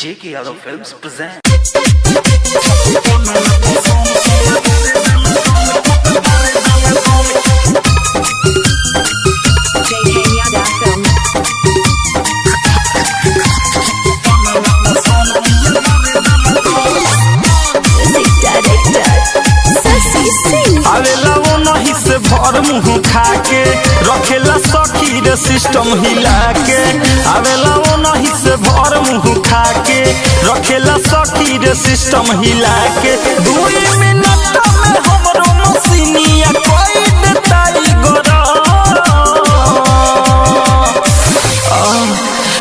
JK Yadav Films present. JK Yadav Films. आवेला वो नहीं से भर मुँह खाके रखेला सखी रे सिस्टम हिला के। आवेला वो नहीं से भर मुँह खाके रखेला सखी रे सिस्टम हिला के। 2 मिनट में हमरो मशीनिया कोई देताई गोरा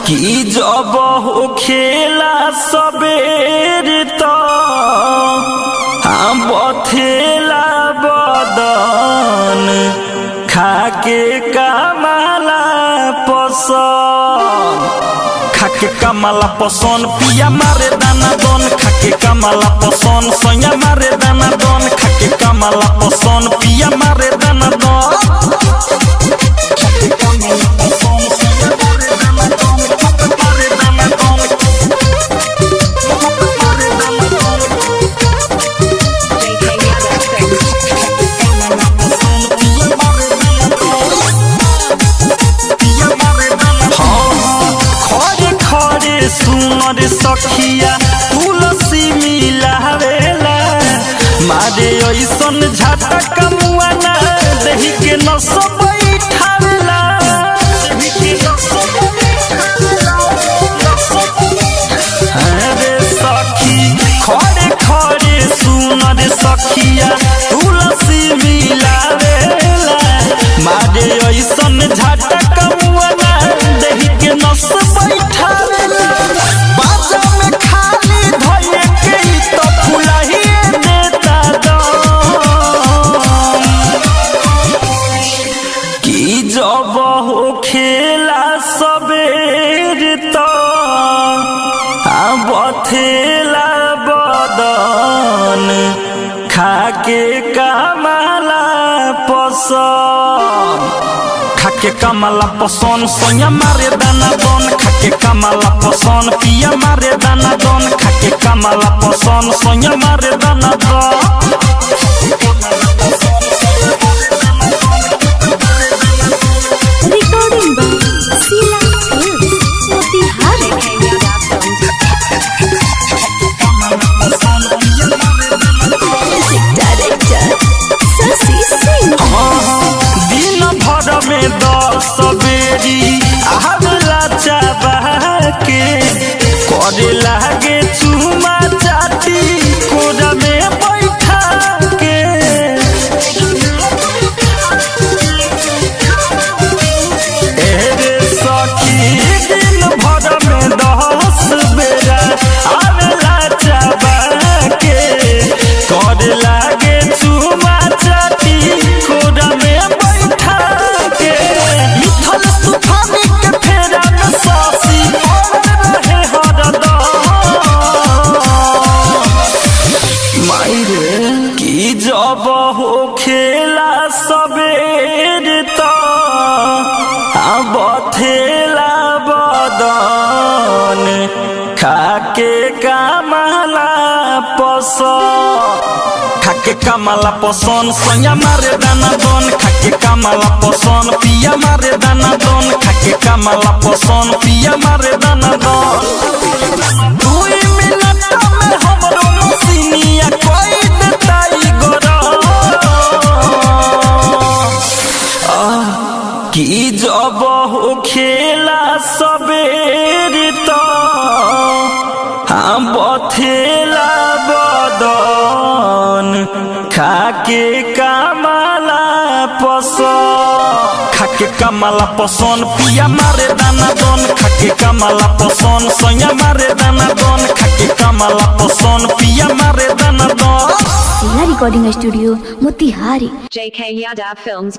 कि जब हो खेला सबेर तो हम बथेला बदन खाके कमाला पसंद। खाके कमाला पसंद पिया मारे दाना दन। खाके कमाला पसंद सैया मारे दाना दन। खाके कमाला पसंद पिया मारे दाना दन। सुनर सखिया तुलसी मिलावेला मारे ऐसन झटका मुआना देहि के न सब बैठावेला। अरे सखी खड़े खड़े सुनर सखिया तुलसी मिलावेला मारे ऐसन झटका मुआना देहि के न सब बैठावेला। जब हो खेला सबेर तो बथेला बदन खाके कमाला पसंद। खाके कमाला पसंद सैया मारे दाना दन। खाके कमाला पसंद पिया मारे दाना दन। खाके कमाला पसंद सैया मारे दाना दन। Recording by Sila Films, Motihari. JK Yadav Films. Music director Sasi Singh. दिन भर में 10 बेरी आवेला चाबा के करे लागे चुमा चाटी कोरा में बैठा के। सखी दिन भर में 10 बेरा आवेला चाबा के करे लागे चुमा चाटी कोरा में बैठा के। मिथल तूफानी के फेरा में सासी और रहे हरदम मायरे कि जब हो खेला सबेर तो बथेला बदन खाके कमाला पसंद। खाके कमाला पसंद सैया मारे दाना दन। खाके कमाला पसंद पिया मारे दाना दन। खाके कमाला पसंद पिया मारे दाना दन। 2 मिनट में हमरो मशीनिया कोई देताई गोरा कि जब हो खेला सबेर तो हम बथेला बदन खाके कमाला पसंद। खाके कमाला पसंद पिया मारे दाना दन। खाके कमाला पसंद सैया मारे दाना दन। खाके कमाला पसंद पिया मारे दाना दन। Sila Recording Studio, Motihari. JK Yadav Films.